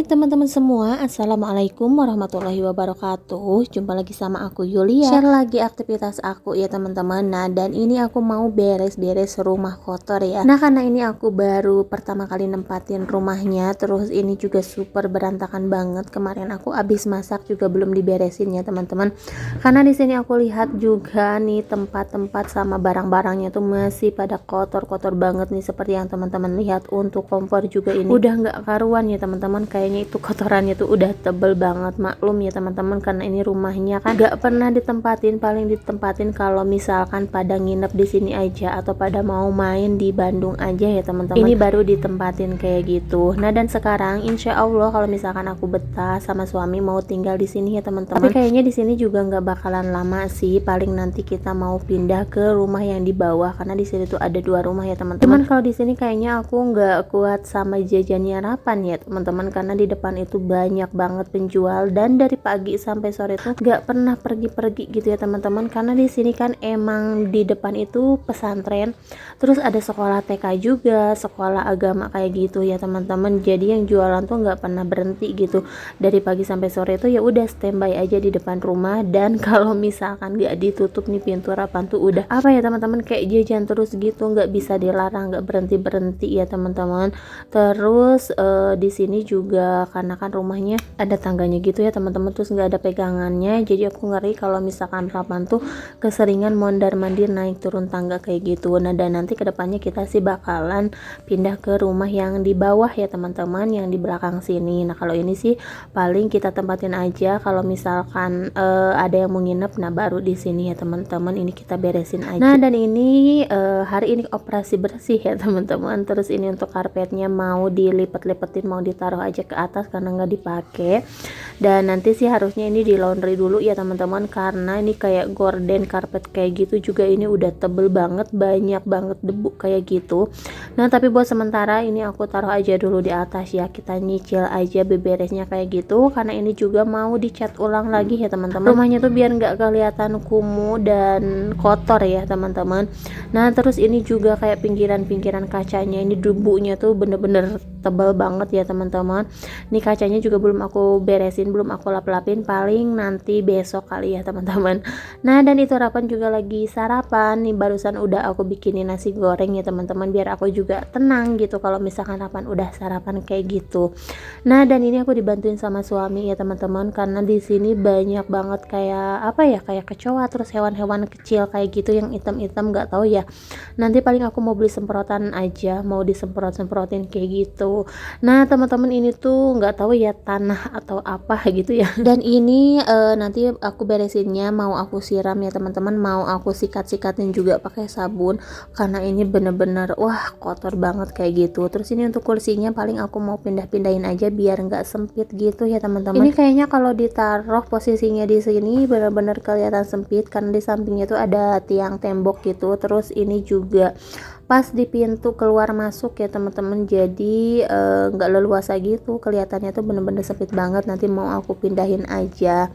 teman-teman semua, Assalamualaikum warahmatullahi wabarakatuh. Jumpa lagi sama aku Yulia. Share lagi aktivitas aku ya teman-teman. Nah, dan ini aku mau beres-beres rumah kotor ya. Nah, karena ini aku baru pertama kali nempatin rumahnya, terus ini juga super berantakan banget. Kemarin aku habis masak juga belum diberesin ya teman-teman. Karena di sini aku lihat juga nih tempat-tempat sama barang-barangnya tuh masih pada kotor-kotor banget nih, seperti yang teman-teman lihat. Untuk kompor juga ini udah nggak karuan ya teman-teman, kayaknya itu kotorannya tuh udah tebel banget. Maklum ya teman-teman, karena ini rumahnya kan gak pernah ditempatin, paling ditempatin kalau misalkan pada nginep di sini aja atau pada mau main di Bandung aja ya teman-teman. Ini baru ditempatin kayak gitu. Nah, dan sekarang insya Allah kalau misalkan aku betah sama suami mau tinggal di sini ya teman-teman. Tapi kayaknya di sini juga nggak bakalan lama sih, paling nanti kita mau pindah ke rumah yang di bawah, karena di sini tuh ada dua rumah ya teman-teman. Kalau di sini kayaknya aku nggak kuat sama jajannya Rapan ya teman-teman, karena di depan itu banyak banget penjual dan dari pagi sampai sore tuh nggak pernah pergi-pergi gitu ya teman-teman, karena di sini kan emang di depan itu pesantren, terus ada sekolah TK juga, sekolah agama kayak gitu ya teman-teman. Jadi yang jualan tuh nggak pernah berhenti gitu, dari pagi sampai sore itu ya udah standby aja di depan rumah. Dan kalau misalkan nggak ditutup nih pintu Rapan tuh udah apa ya teman-teman, kayak jajan terus gitu, nggak bisa dilarang, nggak berhenti-berhenti ya teman-teman. Terus di sini juga karena kan rumahnya ada tangganya gitu ya teman-teman, terus nggak ada pegangannya, jadi aku ngeri kalau misalkan Rapan tuh keseringan mondar-mandir naik turun tangga kayak gitu. Nah, dan nanti kedepannya kita sih bakalan pindah ke rumah yang di bawah ya teman-teman, yang di belakang sini. Nah, kalau ini sih paling kita tempatin aja kalau misalkan ada yang mau nginep, nah baru di sini ya teman-teman, ini kita beresin aja. Nah, dan ini hari ini operasi bersih ya teman-teman. Terus ini untuk karpetnya mau dilipat-lipetin, mau ditaruh aja ke atas karena nggak dipakai. Dan nanti sih harusnya ini di laundry dulu ya teman-teman, karena ini kayak gorden karpet kayak gitu juga, ini udah tebel banget, banyak banget debu kayak gitu. Nah, tapi buat sementara ini aku taruh aja dulu di atas ya, kita nyicil aja beberesnya kayak gitu, karena ini juga mau dicat ulang lagi ya teman-teman, rumahnya tuh biar nggak kelihatan kumuh dan kotor ya teman-teman. Nah, terus ini juga kayak pinggiran-pinggiran kacanya, ini debunya tuh bener-bener tebal banget ya teman-teman. Ini kacanya juga belum aku beresin, belum aku lap-lapin, paling nanti besok kali ya teman-teman. Nah, dan itu Rapan juga lagi sarapan nih, barusan udah aku bikinin nasi goreng ya teman-teman, biar aku juga tenang gitu kalau misalkan Rapan udah sarapan kayak gitu. Nah, dan ini aku dibantuin sama suami ya teman-teman, karena di sini banyak banget kayak apa ya, kayak kecoa, terus hewan-hewan kecil kayak gitu yang hitam-hitam, nggak tahu ya, nanti paling aku mau beli semprotan aja, mau disemprot-semprotin kayak gitu. Nah, teman-teman, ini tuh nggak tahu ya tanah atau apa gitu ya. Dan ini nanti aku beresinnya mau aku siram ya teman-teman, mau aku sikat-sikatin juga pakai sabun, karena ini bener-bener wah kotor banget kayak gitu. Terus ini untuk kursinya paling aku mau pindah-pindahin aja biar nggak sempit gitu ya teman-teman. Ini kayaknya kalau ditaruh posisinya di sini bener-bener kelihatan sempit, karena di sampingnya tuh ada tiang tembok gitu. Terus ini juga pas di pintu keluar masuk ya teman-teman, jadi nggak leluasa gitu, kelihatannya tuh bener-bener sempit banget. Nanti mau aku pindahin aja.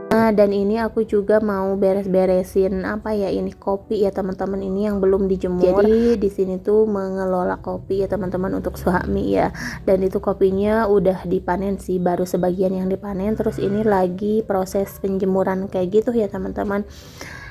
Nah, dan ini aku juga mau beres-beresin apa ya, ini kopi ya teman-teman, ini yang belum dijemur. Jadi di sini tuh mengelola kopi ya teman-teman untuk suami ya. Dan itu kopinya udah dipanen sih, baru sebagian yang dipanen. Terus ini lagi proses penjemuran kayak gitu ya teman-teman.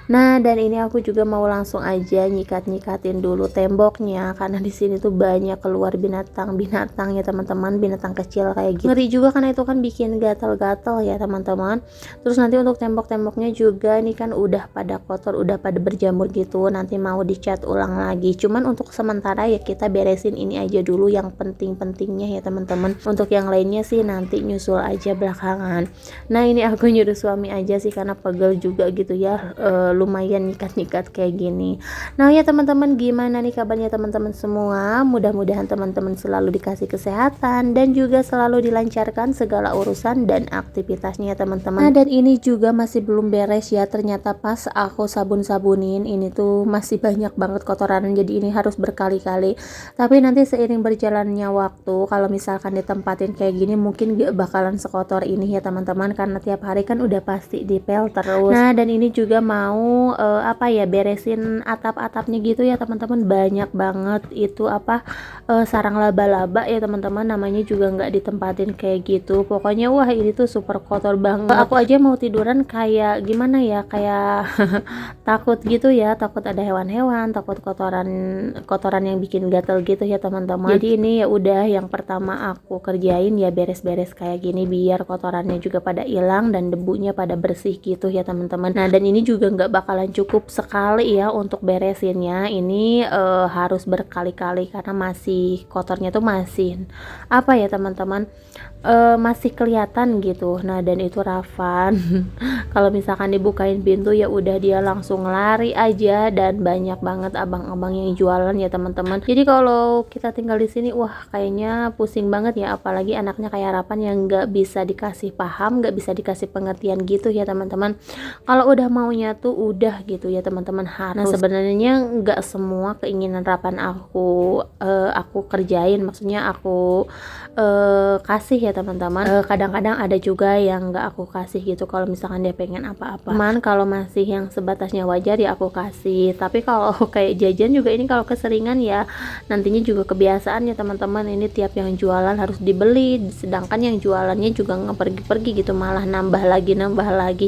Nah, dan ini aku juga mau langsung aja nyikat-nyikatin dulu temboknya, karena di sini tuh banyak keluar binatang-binatang ya teman-teman, binatang kecil kayak gitu. Ngeri juga karena itu kan bikin gatal-gatal ya teman-teman. Terus nanti untuk tembok-temboknya juga ini kan udah pada kotor, udah pada berjamur gitu, nanti mau dicat ulang lagi. Cuman untuk sementara ya kita beresin ini aja dulu yang penting-pentingnya ya teman-teman. Untuk yang lainnya sih nanti nyusul aja belakangan. Nah, ini aku nyuruh suami aja sih karena pegel juga gitu ya, lumayan nyikat-nyikat kayak gini. Nah ya teman-teman, gimana nih kabarnya teman-teman semua? Mudah-mudahan teman-teman selalu dikasih kesehatan dan juga selalu dilancarkan segala urusan dan aktivitasnya teman-teman. Nah, dan ini juga masih belum beres ya, ternyata pas aku sabun-sabunin ini tuh masih banyak banget kotoran, jadi ini harus berkali-kali. Tapi nanti seiring berjalannya waktu, kalau misalkan ditempatin kayak gini mungkin gak bakalan sekotor ini ya teman-teman, karena tiap hari kan udah pasti dipel terus. Nah, dan ini juga mau mau apa ya, beresin atap-atapnya gitu ya teman-teman. Banyak banget itu sarang laba-laba ya teman-teman, namanya juga nggak ditempatin kayak gitu. Pokoknya wah ini tuh super kotor banget. Aku aja mau tiduran kayak gimana ya, kayak takut gitu ya, takut ada hewan-hewan, takut kotoran yang bikin gatel gitu ya teman-teman. Jadi ini ya udah yang pertama aku kerjain ya beres-beres kayak gini biar kotorannya juga pada hilang dan debunya pada bersih gitu ya teman-teman. Nah, dan ini juga nggak bakalan cukup sekali ya untuk beresinnya. Ini harus berkali-kali karena masih kotornya tuh masih apa ya teman-teman, masih kelihatan gitu. Nah, dan itu Rafan kalau misalkan dibukain pintu ya udah dia langsung lari aja, dan banyak banget abang-abang yang jualan ya teman-teman. Jadi kalau kita tinggal di sini wah kayaknya pusing banget ya, apalagi anaknya kayak Rafan yang nggak bisa dikasih paham, nggak bisa dikasih pengertian gitu ya teman-teman. Kalau udah maunya tuh udah gitu ya teman-teman, harus. Nah, sebenarnya nggak semua keinginan Rafan aku kerjain, maksudnya aku kasih ya teman-teman. Kadang-kadang ada juga yang nggak aku kasih gitu kalau misalkan dia pengen apa-apa. Cuman kalau masih yang sebatasnya wajar ya aku kasih. Tapi kalau kayak jajan juga ini kalau keseringan ya nantinya juga kebiasaan ya teman-teman. Ini tiap yang jualan harus dibeli, sedangkan yang jualannya juga nggak pergi-pergi gitu, malah nambah lagi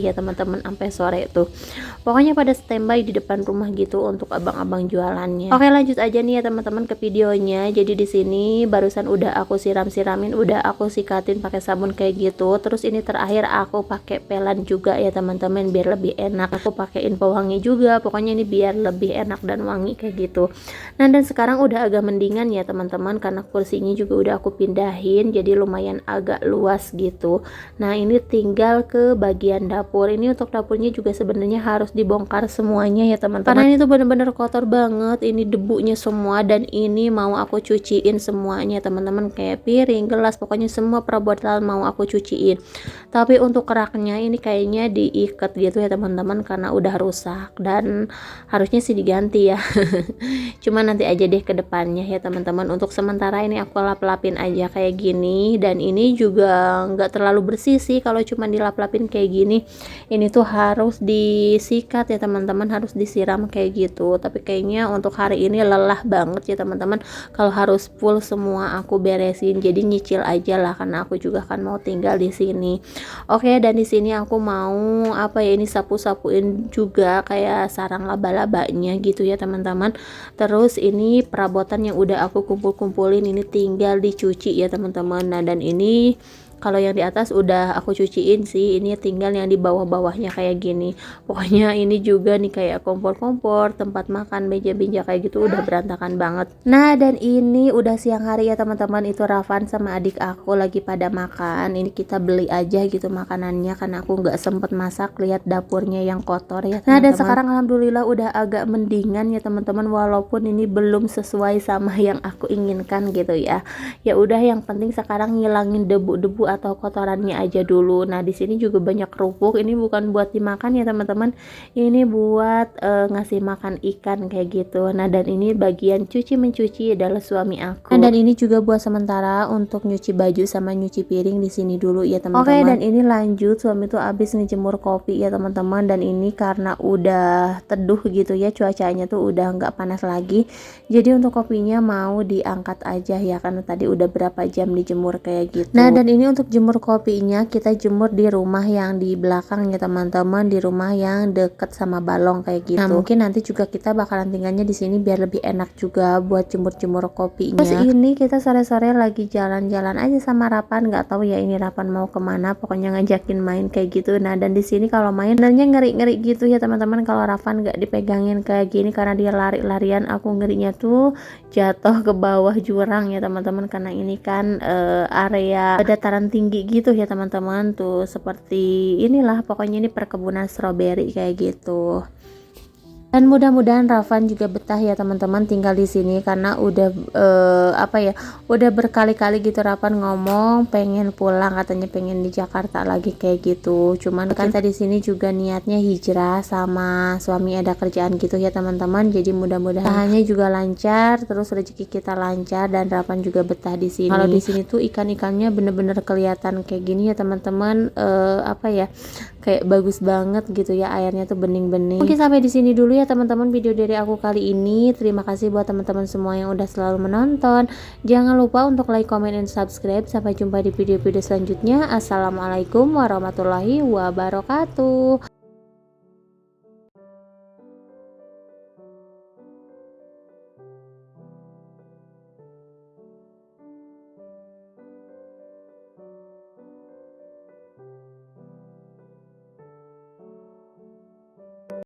ya teman-teman sampai sore tuh. Pokoknya pada standby di depan rumah gitu untuk abang-abang jualannya. Oke, lanjut aja nih ya teman-teman ke videonya. Jadi di sini barusan udah aku siramin, udah aku sikatin pakai sabun kayak gitu. Terus ini terakhir aku pakai pelan juga ya teman-teman biar lebih enak. Aku pakein pewangi juga. Pokoknya ini biar lebih enak dan wangi kayak gitu. Nah, dan sekarang udah agak mendingan ya teman-teman karena kursinya juga udah aku pindahin jadi lumayan agak luas gitu. Nah, ini tinggal ke bagian dapur. Ini untuk dapurnya juga sebenarnya harus dibongkar semuanya ya teman-teman. Karena ini tuh bener-bener kotor banget. Ini debunya semua, dan ini mau aku cuciin semuanya teman-teman, kayak piring, gelas, pokoknya semua perabotan mau aku cuciin. Tapi untuk keraknya ini kayaknya diikat gitu ya teman-teman karena udah rusak, dan harusnya sih diganti ya. Cuma nanti aja deh ke depannya ya teman-teman. Untuk sementara ini aku lap-lapin aja kayak gini, dan ini juga nggak terlalu bersih sih kalau cuma dilap-lapin kayak gini. Ini tuh harus disikat ya teman-teman, harus disiram kayak gitu. Tapi kayaknya untuk hari ini lelah banget ya teman-teman kalau harus full semua aku beresin. Jadi nyicil aja lah karena aku juga kan mau tinggal di sini. Oke, dan di sini aku mau ini sapu-sapuin juga kayak sarang laba-labanya gitu ya teman-teman. Terus ini perabotan yang udah aku kumpul-kumpulin ini tinggal dicuci ya teman-teman. Nah, dan ini kalau yang di atas udah aku cuciin sih, ini tinggal yang di bawah-bawahnya kayak gini. Pokoknya ini juga nih kayak kompor-kompor, tempat makan, meja-meja kayak gitu udah berantakan banget. Nah, dan ini udah siang hari ya teman-teman. Itu Rafan sama adik aku lagi pada makan. Ini kita beli aja gitu makanannya karena aku nggak sempet masak, lihat dapurnya yang kotor ya teman-teman. Nah, dan sekarang alhamdulillah udah agak mendingan ya teman-teman, walaupun ini belum sesuai sama yang aku inginkan gitu ya. Ya udah, yang penting sekarang ngilangin debu-debu atau kotorannya aja dulu. Nah, di sini juga banyak kerupuk. Ini bukan buat dimakan ya teman-teman. Ini buat ngasih makan ikan kayak gitu. Nah, dan ini bagian cuci mencuci adalah suami aku. Nah, dan ini juga buat sementara untuk nyuci baju sama nyuci piring di sini dulu ya teman-teman. Oke, dan ini lanjut, suami tuh abis ngejemur kopi ya teman-teman, dan ini karena udah teduh gitu ya, cuacanya tuh udah nggak panas lagi. Jadi untuk kopinya mau diangkat aja ya karena tadi udah berapa jam dijemur kayak gitu. Nah, dan ini untuk jemur kopinya kita jemur di rumah yang di belakang ya teman-teman, di rumah yang deket sama balong kayak gitu. Nah, mungkin nanti juga kita bakalan tinggalnya di sini biar lebih enak juga buat jemur-jemur kopinya. Terus ini kita sore-sore lagi jalan-jalan aja sama Rapan, nggak tahu ya ini Rapan mau kemana, pokoknya ngajakin main kayak gitu. Nah, dan di sini kalau main sebenarnya ngeri-ngeri gitu ya teman-teman kalau Rapan nggak dipegangin kayak gini karena dia lari-larian. Aku ngerinya tuh jatuh ke bawah jurang ya teman-teman karena ini kan area dataran tinggi gitu ya teman-teman. Tuh seperti inilah pokoknya, ini perkebunan stroberi kayak gitu. Dan mudah-mudahan Rafan juga betah ya teman-teman tinggal di sini karena udah udah berkali-kali gitu Rafan ngomong pengen pulang, katanya pengen di Jakarta lagi kayak gitu. Cuman kan kita di sini juga niatnya hijrah sama suami ada kerjaan gitu ya teman-teman. Jadi mudah-mudahan usahanya juga lancar, terus rezeki kita lancar dan Rafan juga betah di sini. Kalau di sini tuh ikan-ikannya bener-bener kelihatan kayak gini ya teman-teman, kayak bagus banget gitu ya, airnya tuh bening-bening. Mungkin sampai di sini dulu ya teman-teman video dari aku kali ini. Terima kasih buat teman-teman semua yang udah selalu menonton. Jangan lupa untuk like, comment, dan subscribe. Sampai jumpa di video-video selanjutnya. Assalamualaikum warahmatullahi wabarakatuh.